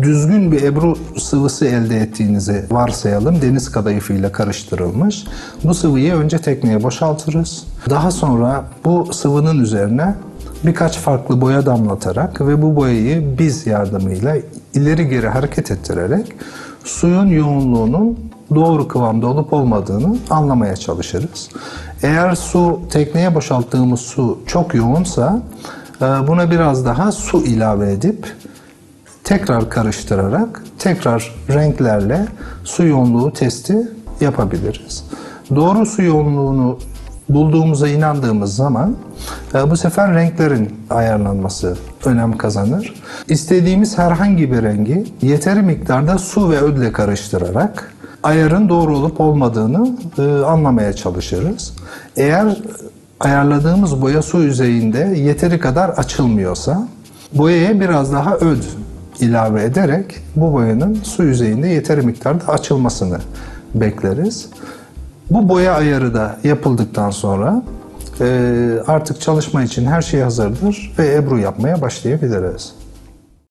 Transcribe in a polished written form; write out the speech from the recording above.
düzgün bir ebru sıvısı elde ettiğinizi varsayalım. Deniz kadayıfıyla karıştırılmış. Bu sıvıyı önce tekneye boşaltırız. Daha sonra bu sıvının üzerine birkaç farklı boya damlatarak ve bu boyayı biz yardımıyla ileri geri hareket ettirerek suyun yoğunluğunun doğru kıvamda olup olmadığını anlamaya çalışırız. Eğer tekneye boşalttığımız su çok yoğunsa buna biraz daha su ilave edip tekrar karıştırarak tekrar renklerle su yoğunluğu testi yapabiliriz. Doğru su yoğunluğunu bulduğumuza inandığımız zaman bu sefer renklerin ayarlanması önem kazanır. İstediğimiz herhangi bir rengi yeteri miktarda su ve ödle karıştırarak ayarın doğru olup olmadığını anlamaya çalışırız. Eğer ayarladığımız boya su yüzeyinde yeteri kadar açılmıyorsa boyaya biraz daha öd ilave ederek bu boyanın su yüzeyinde yeteri miktarda açılmasını bekleriz. Bu boya ayarı da yapıldıktan sonra artık çalışma için her şey hazırdır ve ebru yapmaya başlayabiliriz.